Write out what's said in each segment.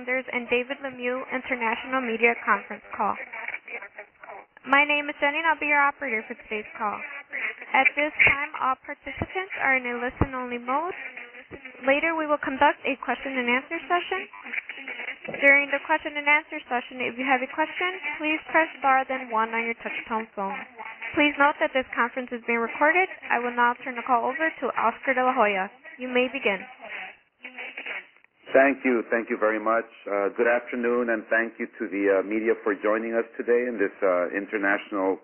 Saunders and David Lemieux International Media Conference Call. My name is Jenny and I'll be your operator for today's call. At this time, all participants are in a listen-only mode. Later, we will conduct a question-and-answer session. During the question-and-answer session, if you have a question, please press star then 1 on your touch-tone phone. Please note that this conference is being recorded. I will now turn the call over to Oscar de la Hoya. You may begin. Thank you very much. Good afternoon, and thank you to the media for joining us today in this international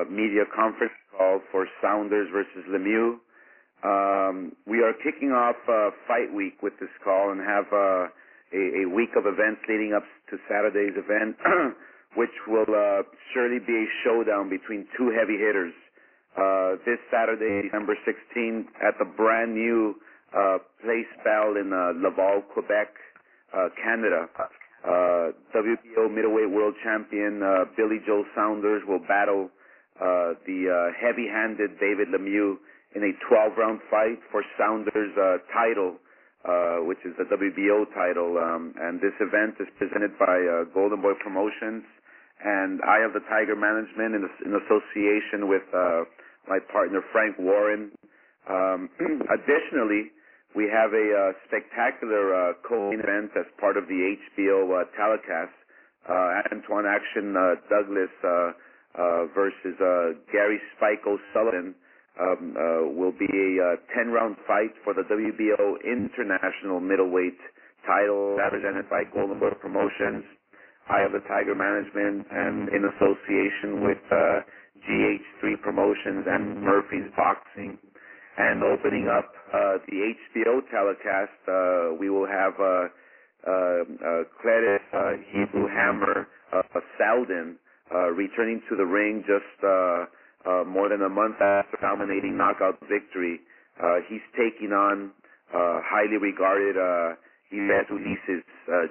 media conference call for Saunders versus Lemieux. We are kicking off Fight Week with this call and have a week of events leading up to Saturday's event, which will surely be a showdown between two heavy hitters. This Saturday, December 16th, at the brand new Place Bell in Laval, Quebec, Canada. WBO middleweight world champion Billy Joe Saunders will battle the heavy-handed David Lemieux in a 12-round fight for Saunders' title, which is the WBO title. And this event is presented by Golden Boy Promotions and Eye of the Tiger Management in association with my partner Frank Warren. Additionally, we have a spectacular co-main event as part of the HBO telecast. Antoine Action Douglas versus Gary Spike O'Sullivan will be a 10-round fight for the WBO International Middleweight title, represented by Golden Boy Promotions, Eye of the Tiger Management, and in association with GH3 Promotions and Murphy's Boxing. And opening up the HBO telecast, we will have Cledis Hebrew Hammer Salden returning to the ring just more than a month after dominating knockout victory. He's taking on highly regarded Ives Ulises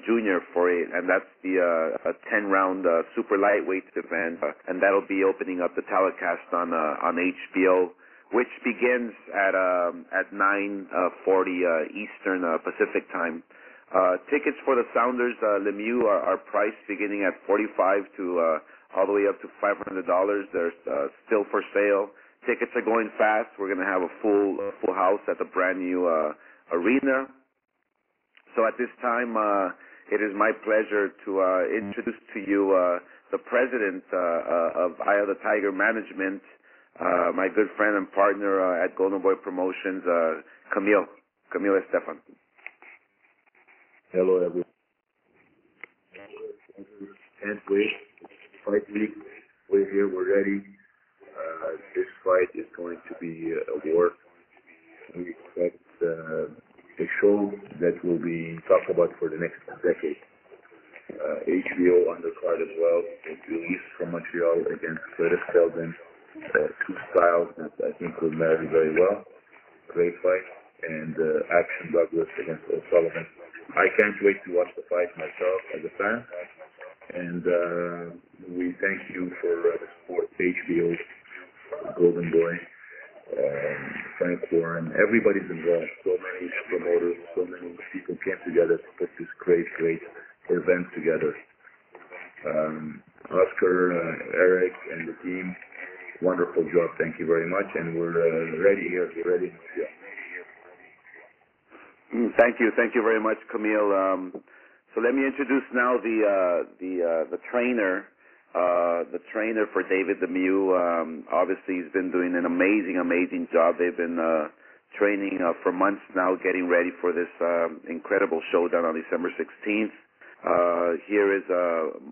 Jr. for it, and that's the 10-round super lightweight event, and that'll be opening up the telecast on HBO, which begins at 9:40 Eastern Pacific time. Tickets for the Saunders Lemieux are priced beginning at $45 to all the way up to $500. They're still for sale. Tickets are going fast. We're going to have a full house at the brand new arena. So at this time, it is my pleasure to introduce to you the president of Eye of the Tiger Management, my good friend and partner at Golden Boy Promotions, Camille Estefan. Hello, everyone. Can't wait. Fight week. We're here. We're ready. This fight is going to be a war. We expect a show that will be talked about for the next decade. HBO undercard as well. Luis from Montreal against Cledis Salden. Two styles that I think will marry very well. Great fight. And Action Douglas against O'Sullivan. I can't wait to watch the fight myself as a fan. And we thank you for the support, HBO, Golden Boy, Frank Warren. Everybody's involved. So many promoters, so many people came together to put this great event together. Oscar, Eric, and the team, wonderful job. Thank you very much. And we're ready here. We're ready. Yeah. Thank you very much, Camille. So let me introduce now the trainer for David Lemieux. Obviously, he's been doing an amazing job. They've been training for months now, getting ready for this incredible showdown on December 16th. Here is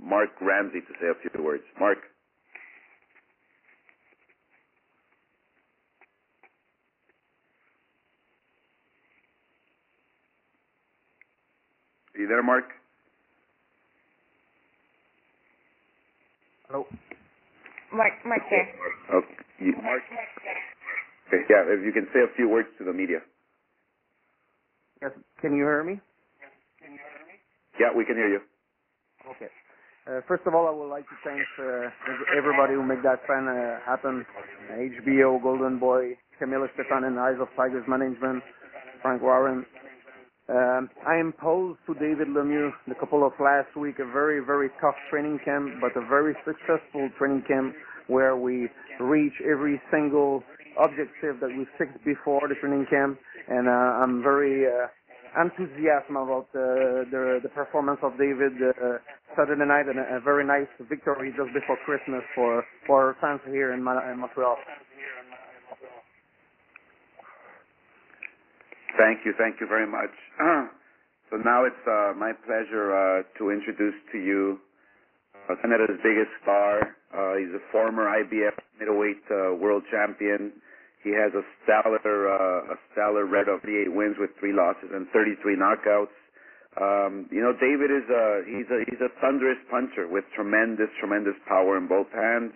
Mark Ramsey to say a few words. Mark. Are you there, Mark? Hello. Mark there. Okay. Mark? Okay, yeah, if you can say a few words to the media. Yes, can you hear me? Yeah, we can hear you. Okay. First of all, I would like to thank everybody who made that fan happen. HBO, Golden Boy, Camille Estefan, and Eyes of Tigers Management, Frank Warren, I imposed to David Lemieux the couple of last week a very, very tough training camp, but a very successful training camp where we reach every single objective that we fixed before the training camp, and I'm very enthusiastic about the performance of David Saturday night, and a very nice victory just before Christmas for our fans here in Montreal. Thank you very much. So now it's my pleasure to introduce to you Canada's biggest star. He's a former IBF middleweight world champion. He has a stellar record of 38 wins with 3 losses and 33 knockouts. David he's a thunderous puncher with tremendous power in both hands.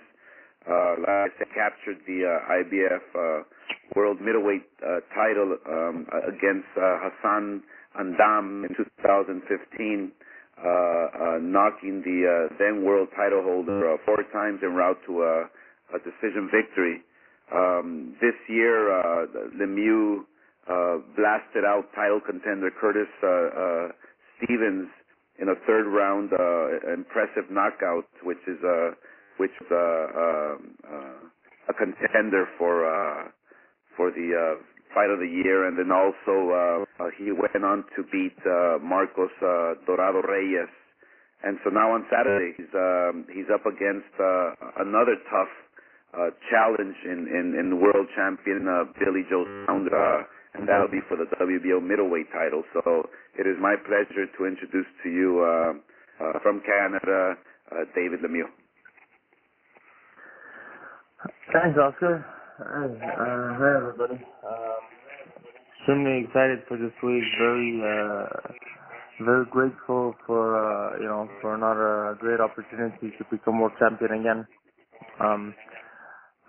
Like I said, captured the IBF world middleweight title against Hassan Andam in 2015, knocking the then world title holder 4 times en route to a decision victory. This year, Lemieux blasted out title contender Curtis Stevens in a 3rd round impressive knockout, which is a contender for the fight of the year. And then also he went on to beat Marcos Dorado Reyes. And so now on Saturday he's up against another tough challenge in world champion Billy Joe Saunders, and that'll be for the WBO middleweight title. So it is my pleasure to introduce to you from Canada, David Lemieux. Thanks, Oscar. Hi, everybody. Extremely excited for this week. Very grateful for for another great opportunity to become world champion again.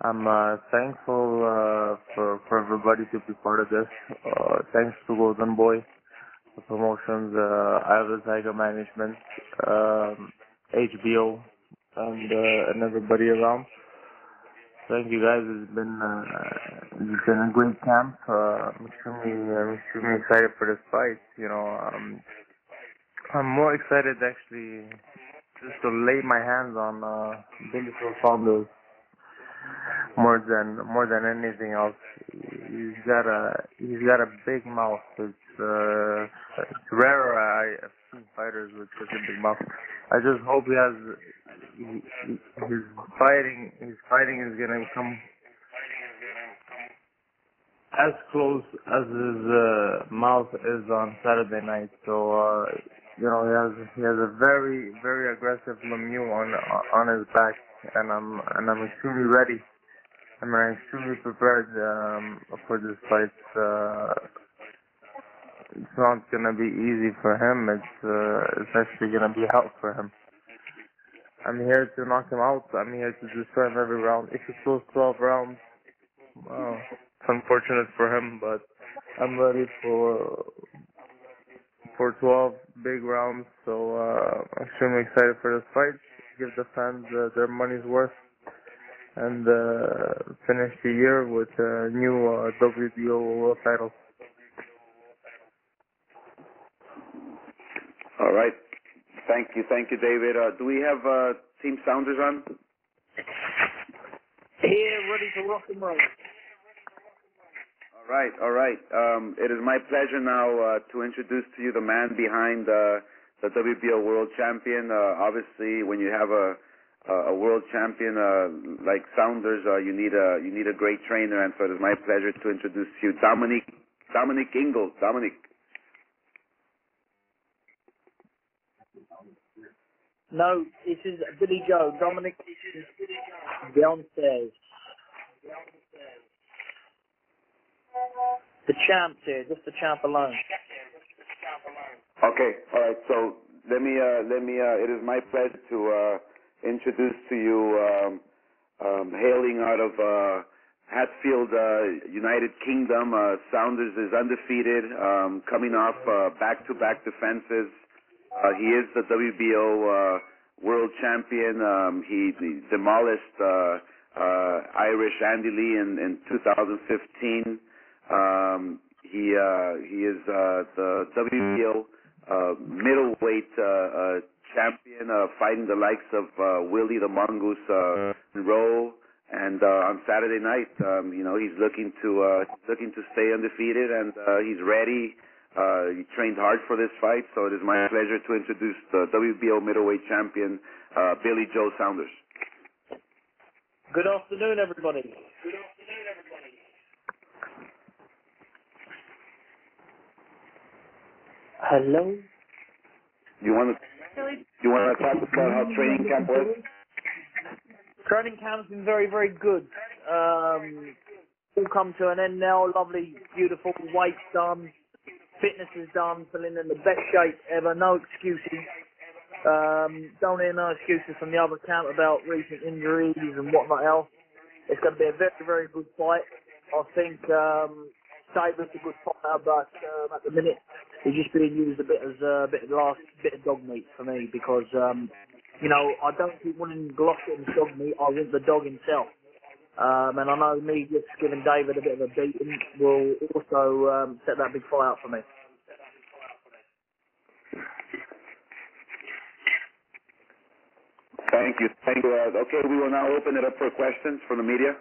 I'm thankful for everybody to be part of this. Thanks to Golden Boy, the promotions, Iowa Tiger Management, HBO, and everybody around. Thank you guys. It's been a great camp. I'm extremely excited for this fight. I'm more excited actually just to lay my hands on Billy Joe Saunders more than anything else. He's got a big mouth. It's rare I've seen fighters with such a big mouth. I just hope his fighting is gonna come as close as his mouth is on Saturday night. So he has a very aggressive Lemieux on his back, and I'm extremely ready. I'm extremely prepared for this fight. It's not gonna be easy for him. It's actually gonna be hell for him. I'm here to knock him out. I'm here to destroy him every round. If he goes 12 rounds, well, it's unfortunate for him, but I'm ready for 12 big rounds. So I'm extremely excited for this fight. Give the fans their money's worth, and finish the year with a new WBO world title. All right. Thank you, David. Do we have Team Saunders on? Here, ready to rock and roll. All right. It is my pleasure now to introduce to you the man behind the WBO World Champion. Obviously, when you have a world champion like Saunders, you need a great trainer, and so it is my pleasure to introduce to you Dominic Ingalls. Dominic. No, this is Billy Joe. Dominic is downstairs. The champ here, just the champ alone. Okay, all right. So let me. It is my pleasure to introduce to you, hailing out of Hatfield, United Kingdom. Saunders is undefeated, coming off back-to-back defenses. He is the WBO world champion. He demolished Irish Andy Lee in 2015. He is the WBO middleweight champion, fighting the likes of Willie the Mongoose Monroe. And on Saturday night, he's looking to stay undefeated, and he's ready. He trained hard for this fight, so it is my pleasure to introduce the WBO middleweight champion, Billy Joe Saunders. Good afternoon, everybody. Hello. You want to talk about how training camp was? Training camp's been very, very good. All come to an end now. Lovely, beautiful. Weight's done. Fitness is done. Feeling in the best shape ever. No excuses. Don't hear no excuses from the other camp about recent injuries and whatnot else. It's going to be a very, very good fight. I think David's a good fighter, but at the minute he's just being used a bit as a last bit of dog meat for me because. I don't keep wanting Golovkin's dog meat. I want the dog himself. And I know me just giving David a bit of a beating will also set that big fight out for me. Thank you. Okay, we will now open it up for questions from the media.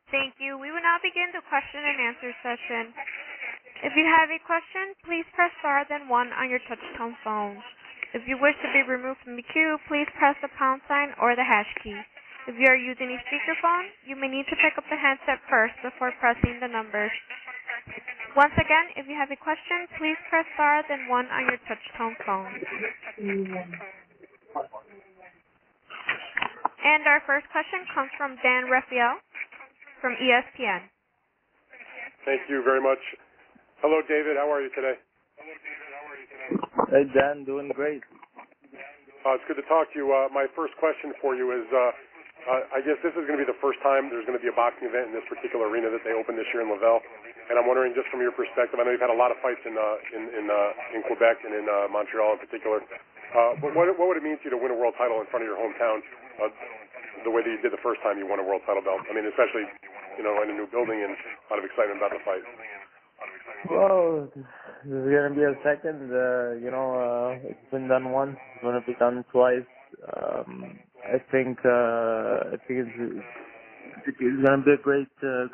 Thank you. We will now begin the question and answer session. If you have a question, please press star then 1 on your touch-tone phone. If you wish to be removed from the queue, please press the pound sign or the hash key. If you are using a speakerphone, you may need to pick up the handset first before pressing the numbers. Once again, if you have a question, please press star then 1 on your touch-tone phone. And our first question comes from Dan Raphael from ESPN. Thank you very much. Hello, David. How are you today? Hey, Dan, doing great. It's good to talk to you. My first question for you is, I guess this is going to be the first time there's going to be a boxing event in this particular arena that they opened this year in Laval. And I'm wondering, just from your perspective, I know you've had a lot of fights in Quebec and in Montreal in particular. But what would it mean to you to win a world title in front of your hometown the way that you did the first time you won a world title belt? I mean, especially, in a new building and a lot of excitement about the fight. Well, this is going to be a second. It's been done once. It's going to be done twice. I think it's going to be a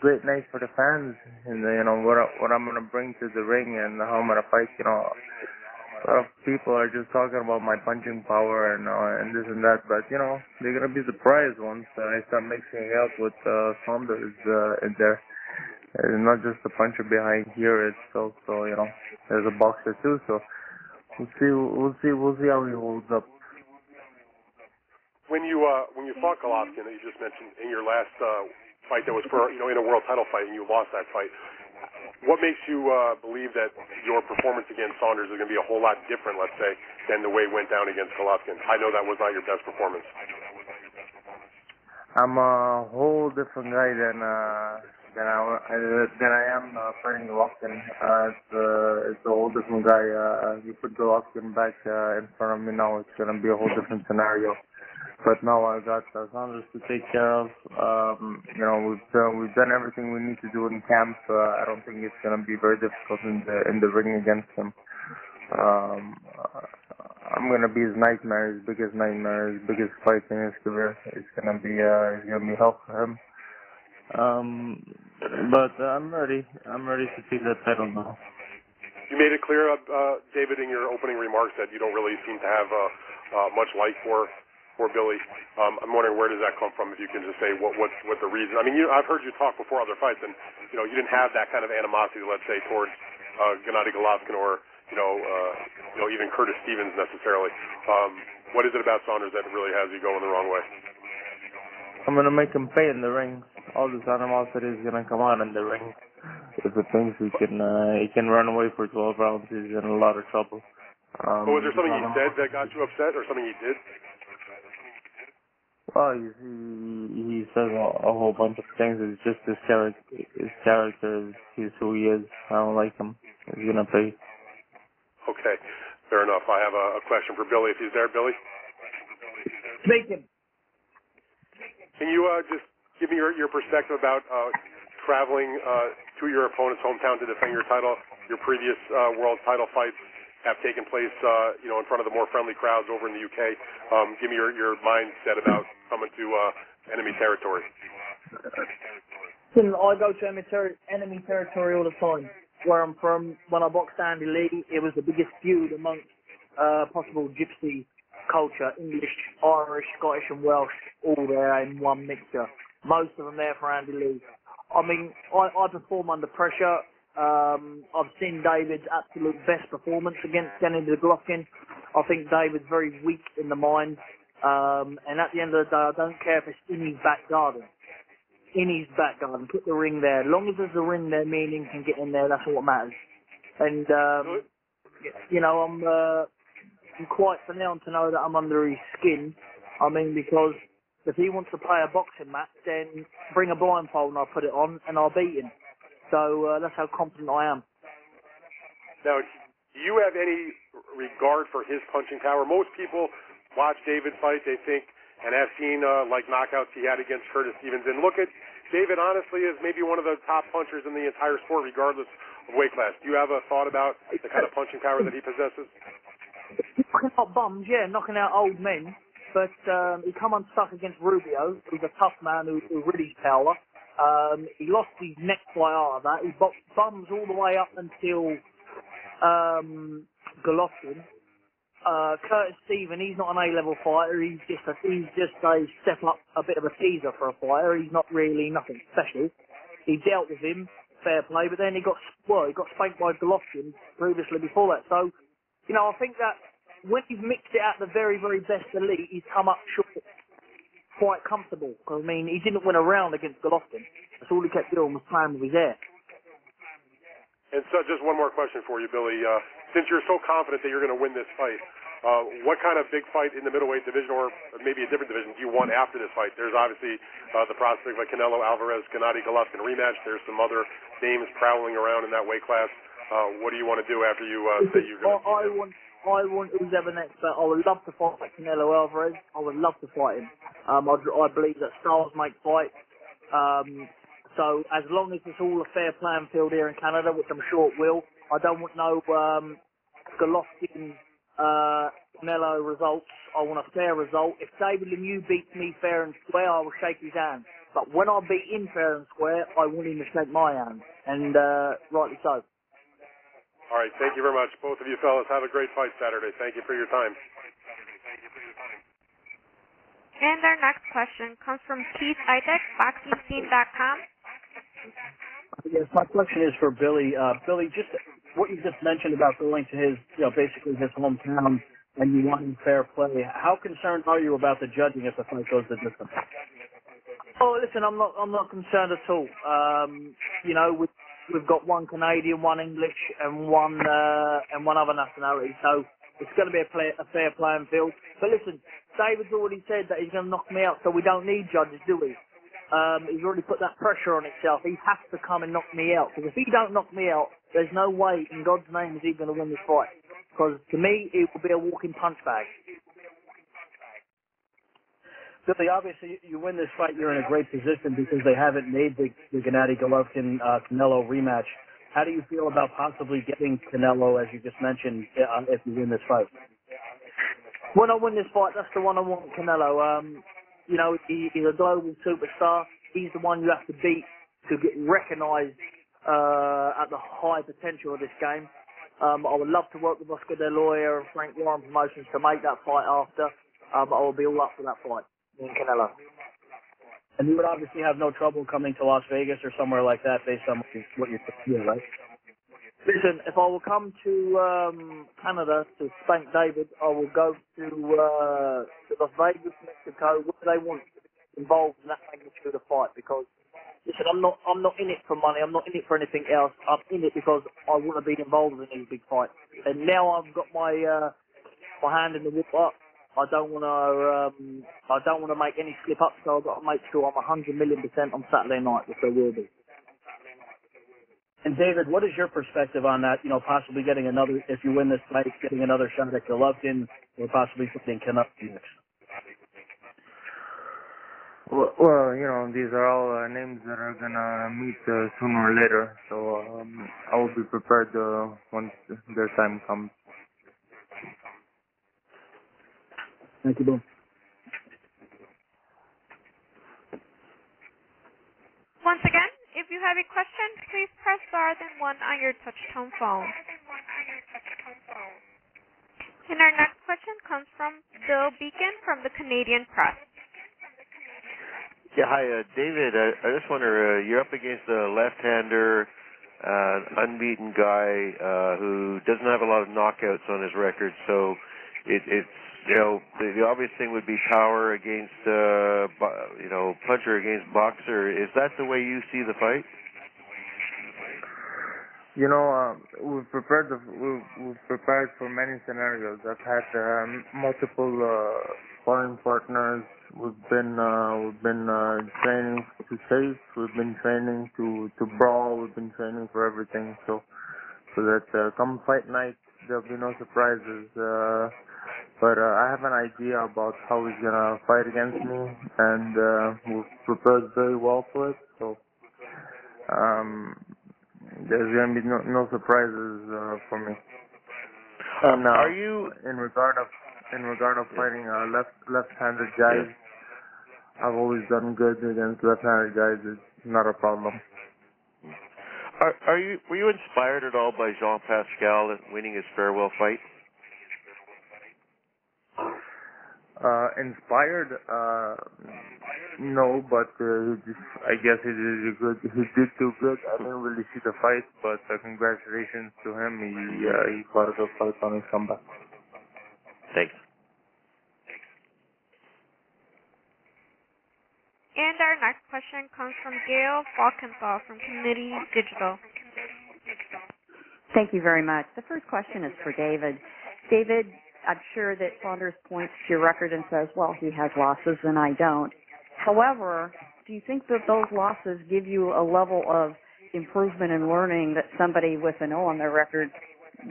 great night for the fans. And what I'm going to bring to the ring and how I'm going to fight. A lot of people are just talking about my punching power and this and that, but they're going to be surprised once I start mixing it up with Saunders in there. It's not just a puncher behind here. It's also, there's a boxer too. So we'll see how he holds up. When you fought Golovkin that you just mentioned in your last fight that was for in a world title fight and you lost that fight, what makes you believe that your performance against Saunders is going to be a whole lot different, let's say, than the way it went down against Golovkin? I know that was not your best performance. I'm a whole different guy than I am fighting Golovkin. It's a whole different guy. You put Golovkin back in front of me now, it's going to be a whole different scenario. But now I got Saunders to take care of. We've done everything we need to do in camp. I don't think it's going to be very difficult in the ring against him. I'm going to be his nightmare, his biggest fight in his career. It's going to be hell for him. But I'm ready to take that title now. You made it clear, David, in your opening remarks that you don't really seem to have much like for Billy. I'm wondering, where does that come from? If you can just say what the reason. I mean, I've heard you talk before other fights, and you didn't have that kind of animosity, let's say, towards Gennady Golovkin or even Curtis Stevens necessarily. What is it about Saunders that really has you going the wrong way? I'm gonna make him pay in the ring. All this animosity is gonna come out in the ring. If he thinks he can run away for 12 rounds, he's in a lot of trouble. Was there something he said that got you upset, or something he did? Well, he says a whole bunch of things. It's just his character. He's who he is. I don't like him. He's gonna pay. Okay, fair enough. I have a question for Billy, if he's there. Billy? Speaking. Can you just give me your perspective about traveling to your opponent's hometown to defend your title. Your previous world title fights have taken place, in front of the more friendly crowds over in the UK. Give me your mindset about coming to enemy territory. Listen, I go to enemy territory all the time. Where I'm from, when I boxed Andy Lee, it was the biggest feud amongst possible gypsy culture, English, Irish, Scottish and Welsh, all there in one mixture. Most of them there for Andy Lee. I mean, I perform under pressure. I've seen David's absolute best performance against Kenny Golovkin. I think David's very weak in the mind. And at the end of the day, I don't care if it's in his back garden. In his back garden, put the ring there. As long as there's a ring there, me and him can get in there, that's what matters. And, I'm quite renowned to know that I'm under his skin. I mean, because if he wants to play a boxing match, then bring a blindfold and I'll put it on and I'll beat him. So that's how confident I am. Now, do you have any regard for his punching power? Most people watch David fight, they think, and have seen like knockouts he had against Curtis Stevens, and look at David honestly as maybe one of the top punchers in the entire sport, regardless of weight class. Do you have a thought about the kind of punching power that he possesses? Knocking out bums, yeah, knocking out old men. But he come unstuck against Rubio, who's a tough man who really his power. He lost his neck fight out of that. He boxed bums all the way up until Golovkin. Curtis Stevens, he's not an A-level fighter. He's just a step up, a bit of a teaser for a fighter. He's not really nothing special. He dealt with him, fair play, but then he got spanked by Golovkin previously before that. So, I think that when he's mixed it at the very, very best elite, he's come up short quite comfortable. I mean, he didn't win a round against Golovkin. That's all he kept doing was playing with his hair. And so just one more question for you, Billy. Since you're so confident that you're going to win this fight, what kind of big fight in the middleweight division, or maybe a different division, do you want after this fight? There's obviously the prospect of a Canelo Alvarez-Gennady Golovkin rematch. There's some other names prowling around in that weight class. What do you want to do after you say you're going to I want who's ever next, but I would love to fight Canelo Alvarez. I would love to fight him. I believe that styles make fights. So as long as it's all a fair playing field here in Canada, which I'm sure it will, I don't want no Golovkin Canelo results. I want a fair result. If David Lemieux beats me fair and square, I will shake his hand. But when I beat him fair and square, I want him to shake my hand, and rightly so. All right, thank you very much. Both of you fellas, have a great fight Saturday. Thank you for your time. And our next question comes from Keith Idek, BoxingScene.com. Yes, my question is for Billy. Billy, just what you just mentioned about going to his, basically his hometown and you wanting fair play. How concerned are you about the judging if the fight goes the distance? Oh, listen, I'm not concerned at all. We've got one Canadian, one English, and one other nationality. So it's going to be a fair playing field. But listen, David's already said that he's going to knock me out, so we don't need judges, do we? He's already put that pressure on himself. He has to come and knock me out. Because if he don't knock me out, there's no way in God's name is he going to win this fight. Because to me, it will be a walking punch bag. Billy, obviously, you win this fight, you're in a great position because they haven't made the Gennady Golovkin Canelo rematch. How do you feel about possibly getting Canelo, as you just mentioned, if you win this fight? When I win this fight, that's the one I want, Canelo. He's a global superstar. He's the one you have to beat to get recognised at the high potential of this game. I would love to work with Oscar De La Hoya and Frank Warren Promotions to make that fight after, but I will be all up for that fight. Canelo. And you would obviously have no trouble coming to Las Vegas or somewhere like that based on what you're doing, right? Listen, if I will come to Canada to spank David, I will go to Las Vegas, Mexico, what do they want involved in that magnitude of fight? Because, listen, I'm not in it for money, I'm not in it for anything else, I'm in it because I want to be involved in these big fights. And now I've got my hand in the whip up. I don't want to make any slip up, so I've got to make sure I'm 100 million % on Saturday night, which I will be. And David, what is your perspective on that? Possibly getting another, if you win this fight, getting another shot at Golovkin, or possibly putting Canelo next. Well, these are all names that are gonna meet sooner or later, so I will be prepared once their time comes. Thank you, Bill. Once again, if you have a question, please press star then 1 on your touch-tone phone. And our next question comes from Bill Beacon from the Canadian Press. Yeah, hi, David. I just wonder, you're up against a left-hander, unbeaten guy who doesn't have a lot of knockouts on his record, so it's the obvious thing would be power against puncher against boxer. Is that the way you see the fight? We've prepared for many scenarios. I've had multiple sparring partners. We've been training to chase. We've been training to brawl. We've been training for everything. So that come fight night, there'll be no surprises. But I have an idea about how he's gonna fight against me, and we've prepared very well for it. So there's gonna be no surprises for me. Now, are you in regard of fighting left-handed guys? I've always done good against left-handed guys. It's not a problem. Were you inspired at all by Jean Pascal winning his farewell fight? Inspired? No, but I guess he did good. He did do good. I didn't really see the fight, but congratulations to him. He fought a good fight on his comeback. Thanks. And our next question comes from Gail Falkenthal from Community Digital. Thank you very much. The first question is for David. David, I'm sure that Saunders points to your record and says, well, he has losses and I don't. However, do you think that those losses give you a level of improvement and learning that somebody with an O on their record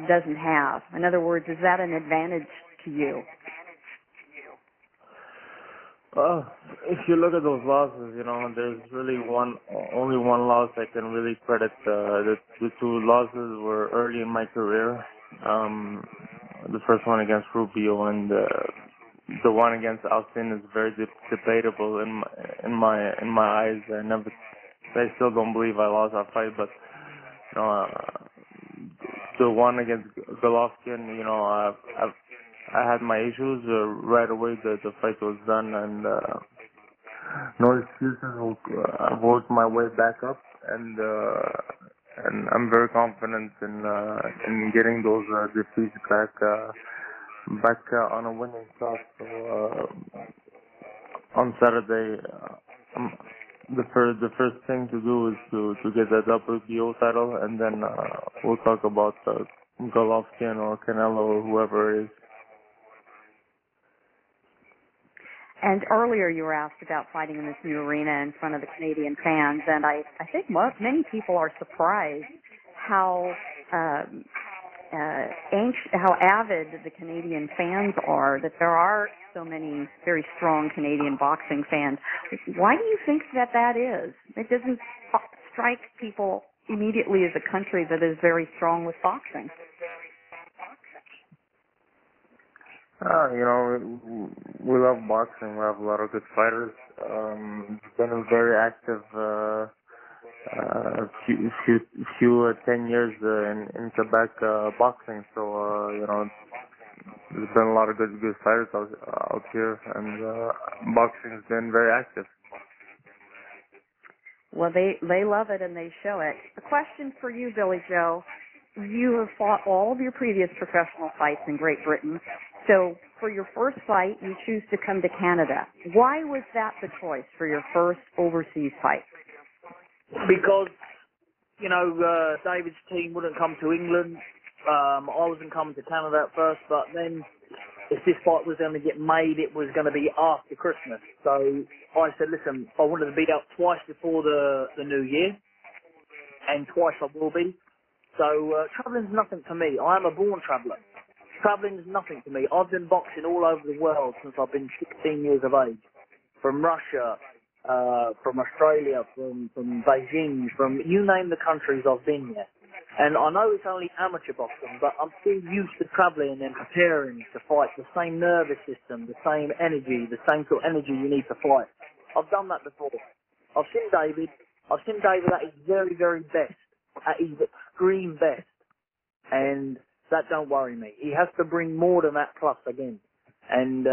doesn't have? In other words, is that an advantage to you? If you look at those losses, there's really only one loss I can really credit. The two losses were early in my career. The first one against Rubio and the one against Austin is very debatable in my eyes. I still don't believe I lost that fight, but the one against Golovkin, I had my issues right away. The fight was done, and no excuses. I worked my way back up, and I'm very confident in getting those defeats back on a winning track. So on Saturday, the first thing to do is to get that WBO title, and then we'll talk about Golovkin or Canelo or whoever it is. And earlier you were asked about fighting in this new arena in front of the Canadian fans, and I think many people are surprised how avid the Canadian fans are, that there are so many very strong Canadian boxing fans. Why do you think that is? It doesn't strike people immediately as a country that is very strong with boxing. We love boxing. We have a lot of good fighters. Been a very active few 10 years in Quebec boxing. So there's been a lot of good fighters out here, and boxing's been very active. Well, they love it and they show it. A question for you, Billy Joe. You have fought all of your previous professional fights in Great Britain. So for your first fight, you choose to come to Canada. Why was that the choice for your first overseas fight? Because, David's team wouldn't come to England. I wasn't coming to Canada at first, but then if this fight was going to get made, it was going to be after Christmas. So I said, listen, I wanted to be out twice before the New Year, and twice I will be. So travelling's nothing to me. I am a born traveller. Travelling's nothing to me. I've been boxing all over the world since I've been 16 years of age. From Russia, from Australia, from Beijing, from you name the countries I've been there. And I know it's only amateur boxing, but I'm still used to travelling and preparing to fight. The same nervous system, the same energy, the same sort of energy you need to fight. I've done that before. I've seen David at his very, very best, at his extreme best. And that don't worry me. He has to bring more than that plus again. And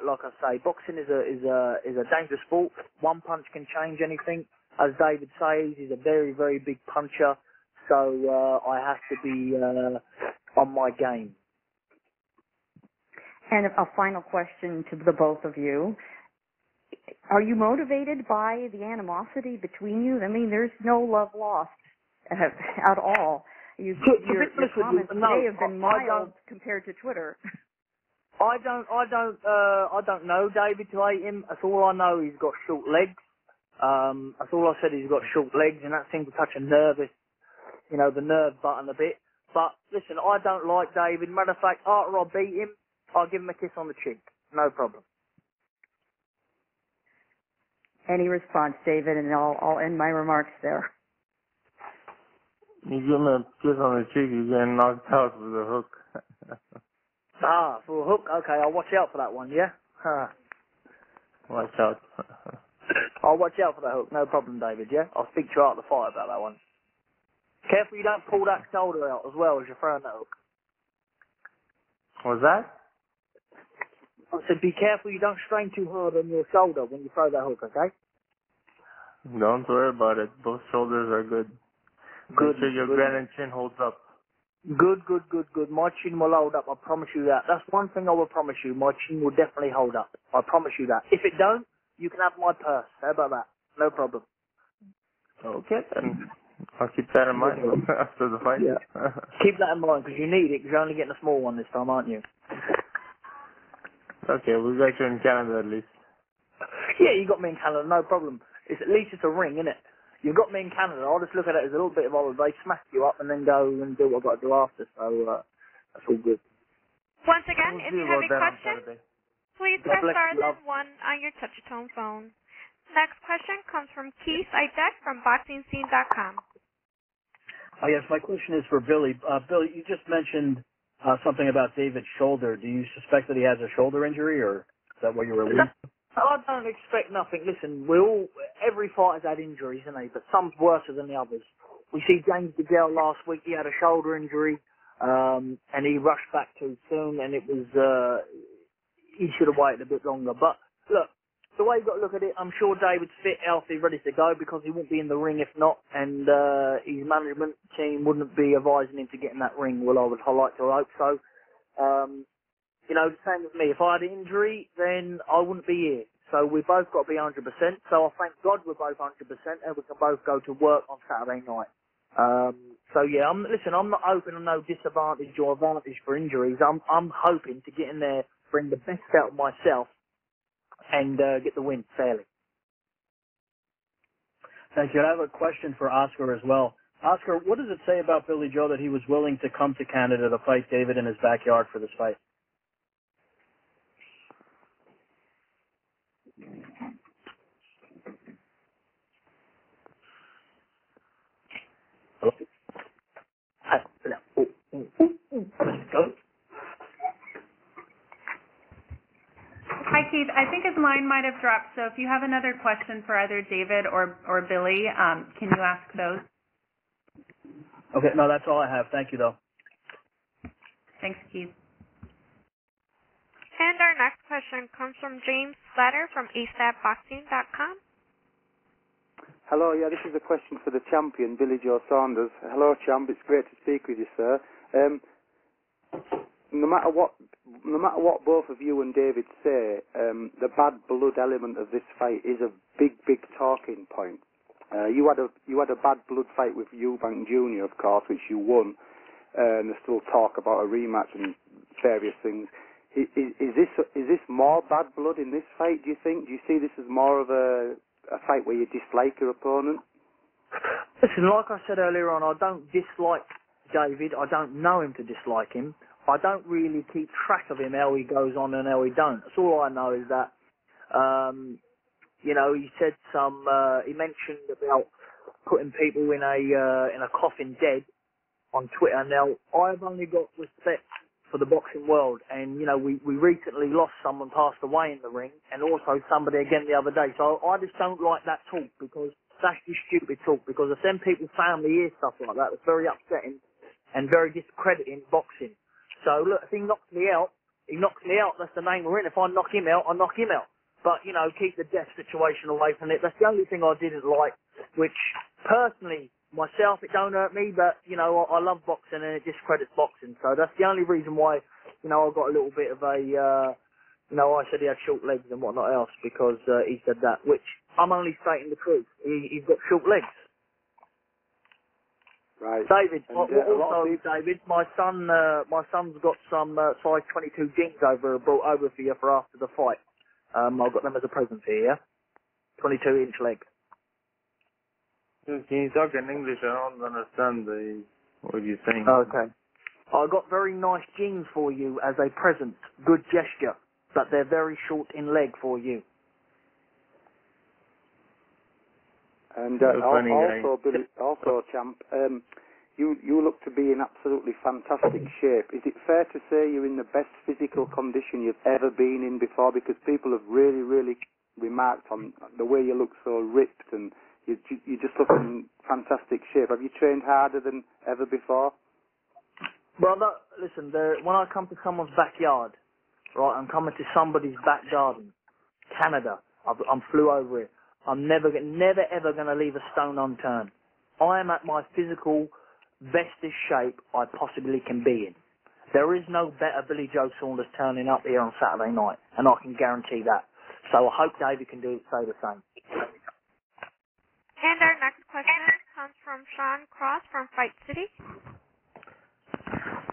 like I say, boxing is a dangerous sport. One punch can change anything. As David says, he's a very, very big puncher. So I have to be on my game. And a final question to the both of you. Are you motivated by the animosity between you? I mean, there's no love lost at all. Your comments today have been mild compared to Twitter. I don't know David to hate him. That's all I know. He's got short legs. That's all I said. He's got short legs, and that seems to touch a the nerve button a bit. But listen, I don't like David. Matter of fact, after I beat him, I'll give him a kiss on the cheek. No problem. Any response, David, and I'll end my remarks there. You give me a kiss on the cheek, you're getting knocked out with a hook. For a hook? Okay, I'll watch out for that one, yeah? Watch out. I'll watch out for that hook, no problem, David, yeah? I'll speak to you after the fight about that one. Careful you don't pull that shoulder out as well as you're throwing that hook. What's that? I said be careful you don't strain too hard on your shoulder when you throw that hook, okay? Don't worry about it. Both shoulders are good. Good. Make sure your granite chin holds up. Good. My chin will hold up, I promise you that. That's one thing I will promise you. My chin will definitely hold up. I promise you that. If it don't, you can have my purse. How about that? No problem. Okay, then. I'll keep that in mind after the fight. Yeah. Keep that in mind, because you need it, because you're only getting a small one this time, aren't you? Okay, we got you in Canada at least. Yeah, you got me in Canada, no problem. At least it's a ring, isn't it? You got me in Canada. I'll just look at it as a little bit of holiday, smack you up, and then go and do what I've got to do after. So that's all good. Once again, if you have a question, please press star then 1 on your touch-tone phone. Next question comes from Keith Idek from BoxingScene.com. Oh, yes, my question is for Billy. Billy, you just mentioned something about David's shoulder. Do you suspect that he has a shoulder injury, or is that what you were alluding to? I don't expect nothing. Listen, every fighter's had injuries, isn't he? But some's worse than the others. We see James DeGale last week. He had a shoulder injury, and he rushed back too soon, and it was he should have waited a bit longer. But look, the way you've got to look at it, I'm sure David's fit, healthy, ready to go, because he won't be in the ring if not, and his management team wouldn't be advising him to get in that ring. Well, I like to hope so. The same with me. If I had an injury, then I wouldn't be here. So we both got to be 100%. So I thank God we're both 100%, and we can both go to work on Saturday night. I'm not open on no disadvantage or advantage for injuries. I'm hoping to get in there, bring the best out of myself, and get the win fairly. Thank you. I have a question for Oscar as well. Oscar, what does it say about Billy Joe that he was willing to come to Canada to fight David in his backyard for this fight? Hi, Keith. I think his line might have dropped, so if you have another question for either David or Billy, can you ask those? Okay, no, that's all I have. Thank you, though. Thanks, Keith. And our next question comes from James Slatter from ASAPBoxing.com. Hello, yeah, this is a question for the champion, Billy Joe Saunders. Hello, champ. It's great to speak with you, sir. No matter what both of you and David say, the bad blood element of this fight is a big talking point. You had a bad blood fight with Eubank Jr., of course, which you won, and there's still talk about a rematch and various things. Is this more bad blood in this fight, do you think? Do you see this as more of a fight where you dislike your opponent? Listen, like I said earlier on, I don't dislike David. I don't know him to dislike him. I don't really keep track of him, how he goes on and how he don't. That's all I know is that You know, he said he mentioned about putting people in a coffin dead on Twitter. Now, I've only got respect for the boxing world, and you know, we recently lost someone, passed away in the ring, and also somebody again the other day. So I just don't like that talk, because that's just stupid talk, because if them people's family hear stuff like that, it's very upsetting and very discrediting boxing. So look, if he knocks me out, he knocks me out, that's the name we're in. If I knock him out, I knock him out. But, you know, keep the death situation away from it. That's the only thing I didn't like, which personally, myself, it don't hurt me, but, you know, I love boxing and it discredits boxing. So that's the only reason why, you know, I got a little bit of a, you know, I said he had short legs and whatnot else, because he said that, which I'm only stating the truth. He's got short legs. Right. David, And, David, my son's got some size 22 jeans brought over for you for after the fight. I've got them as a present for you, yeah? 22-inch leg. Can you talk in English? I don't understand what you're saying. Okay. I got very nice jeans for you as a present. Good gesture. But they're very short in leg for you. And Funny, also, champ, you look to be in absolutely fantastic shape. Is it fair to say you're in the best physical condition you've ever been in before? Because people have really, really remarked on the way you look so ripped, and you just look in fantastic shape. Have you trained harder than ever before? Brother, listen, when I come to someone's backyard, right, I'm coming to somebody's back garden, Canada, I'm flew over it. I'm never ever going to leave a stone unturned. I am at my physical bestest shape I possibly can be in. There is no better Billy Joe Saunders turning up here on Saturday night, and I can guarantee that. So I hope David can say the same. And our next question comes from Sean Cross from Fight City.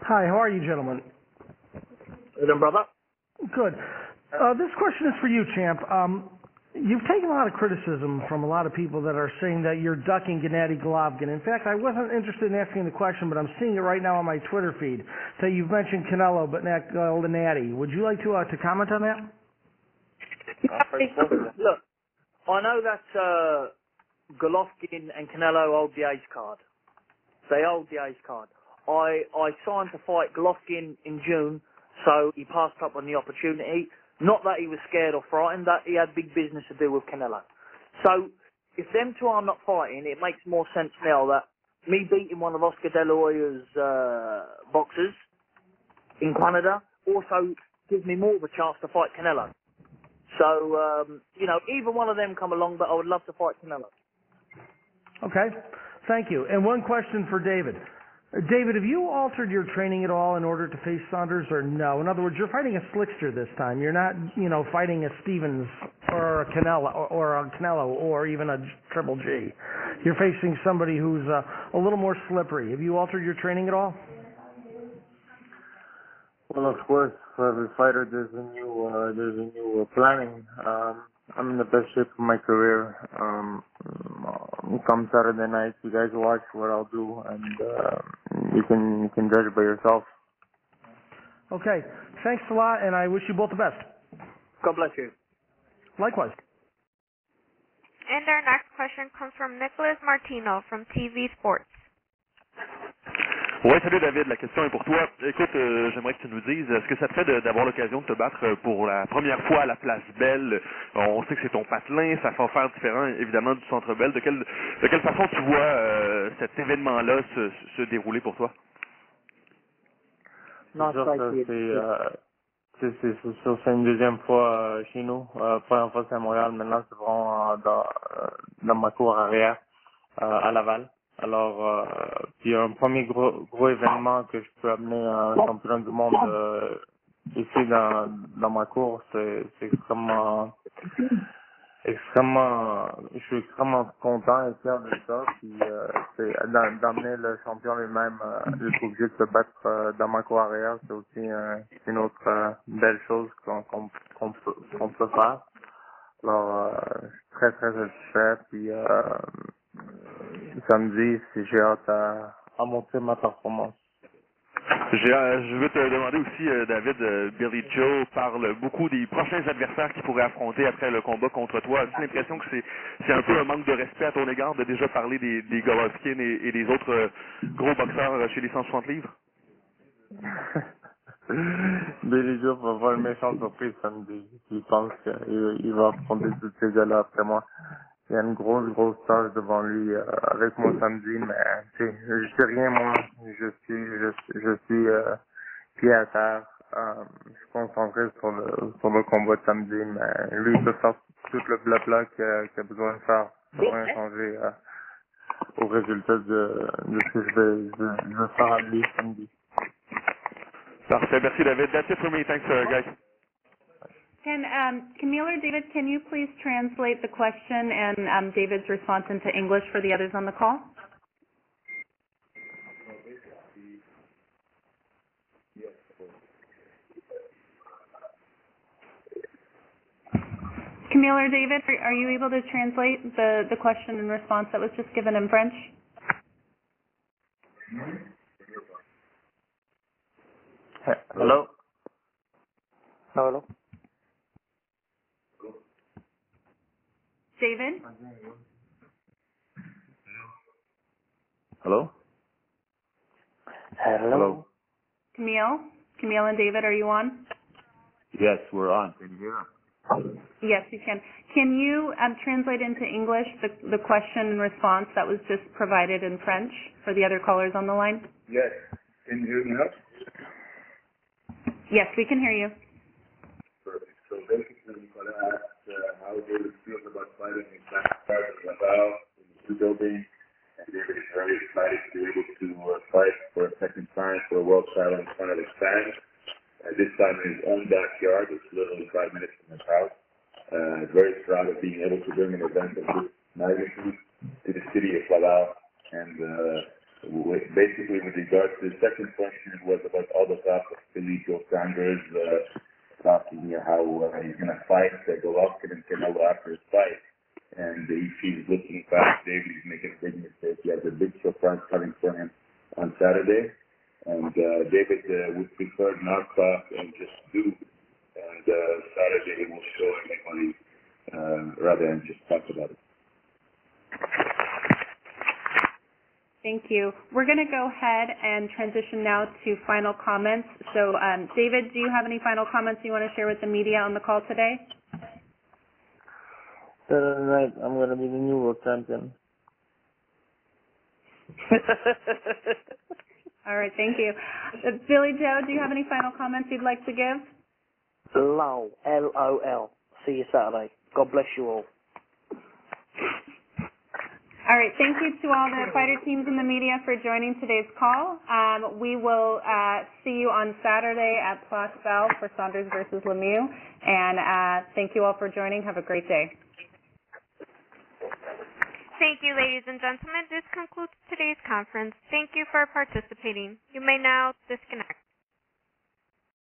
Hi, how are you, gentlemen? Good, brother. Good. This question is for you, champ. You've taken a lot of criticism from a lot of people that are saying that you're ducking Gennady Golovkin. In fact, I wasn't interested in asking the question, but I'm seeing it right now on my Twitter feed. So you've mentioned Canelo, but not Gennady. Would you like to comment on that? Look, I know that Golovkin and Canelo hold the ace card. They hold the ace card. I signed to fight Golovkin in June, so he passed up on the opportunity. Not that he was scared or frightened, that he had big business to do with Canelo. So, if them two are not fighting, it makes more sense now that me beating one of Oscar De La Hoya's boxers in Canada also gives me more of a chance to fight Canelo. So, you know, either one of them come along, but I would love to fight Canelo. Okay, thank you. And one question for David. David, have you altered your training at all in order to face Saunders, or no? In other words, you're fighting a slickster this time. You're not, you know, fighting a Stevens or a Canelo or even a Triple G. You're facing somebody who's a little more slippery. Have you altered your training at all? Well, of course, for every fighter, there's a new planning. I'm in the best shape of my career. Come Saturday night, you guys watch what I'll do, and you can judge it by yourself. Okay, thanks a lot, and I wish you both the best. God bless you. Likewise. And our next question comes from Nicholas Martino from TV Sports. Oui, salut David, la question est pour toi. Écoute, j'aimerais que tu nous dises, est-ce que ça te fait d'avoir l'occasion de te battre pour la première fois à la Place Belle? On sait que c'est ton patelin, ça fait faire différent évidemment du Centre Bell. De quelle façon tu vois cet événement-là se dérouler pour toi? Non, c'est une deuxième fois chez nous. Première fois c'est à Montréal, maintenant c'est vraiment dans ma cour arrière à Laval. Alors, puis un premier gros événement que je peux amener un championnat du monde ici dans ma cour, c'est extrêmement, je suis extrêmement content et fier de ça. Puis c'est d'amener le champion lui-même jusqu'au obligé de se battre dans ma cour arrière, c'est aussi une autre belle chose qu'on peut faire. Alors, je suis très très satisfait. Puis samedi, j'ai hâte à montrer ma performance. Je veux te demander aussi, David, Billy Joe parle beaucoup des prochains adversaires qu'il pourrait affronter après le combat contre toi. As-tu l'impression que c'est un peu un manque de respect à ton égard de déjà parler des Golovkin et des autres gros boxeurs chez les 160 livres? Billy Joe va avoir une méchante surprise samedi. Je pense qu'il va affronter tous ces gars-là après moi. Il y a une grosse tâche devant lui avec moi samedi, mais je sais rien moi. Je suis pied à terre. Je suis concentré sur le combat de samedi, mais lui il peut faire tout le blabla qu'il a besoin de faire pour rien changer au résultat de ce que je vais faire à lui samedi. Parfait, merci David. That's it for me. Thanks, guys. Can Camille or David, can you please translate the question and David's response into English for the others on the call? Camille or David, are you able to translate the question and response that was just given in French? Hello? Hello? David? Hello? Hello? Camille and David, are you on? Yes, we're on. Can you hear us? Yes, you can. Can you translate into English the question and response that was just provided in French for the other callers on the line? Yes. Can you hear me now? Yes, we can hear you. Perfect. So basically, Nicolas asked how David feels about fighting in Laval in the new building, and David is very excited to be able to fight for a second time for a world title in front of his fans. This time in his own backyard, it's literally 5 minutes from his house. Very proud of being able to bring an event of this magnitude to the city of Laval. And basically, with regards to the second question, was about all the talk of Billy Joe Saunders talking how he's going to fight Golovkin and Canelo after his fight. And if he's looking past David, he's making a big mistake. He has a big surprise coming for him on Saturday. And David would prefer not talk and just do. And Saturday he will show everybody rather than just talk about it. Thank you. We're going to go ahead and transition now to final comments. So, David, do you have any final comments you want to share with the media on the call today? Saturday night, I'm going to be the new world champion. All right, thank you. Billy Joe, do you have any final comments you'd like to give? LOL. LOL. See you Saturday. God bless you all. All right, thank you to all the fighter teams and the media for joining today's call. We will see you on Saturday at Place Bell for Saunders versus Lemieux. And thank you all for joining. Have a great day. Thank you, ladies and gentlemen. This concludes today's conference. Thank you for participating. You may now disconnect.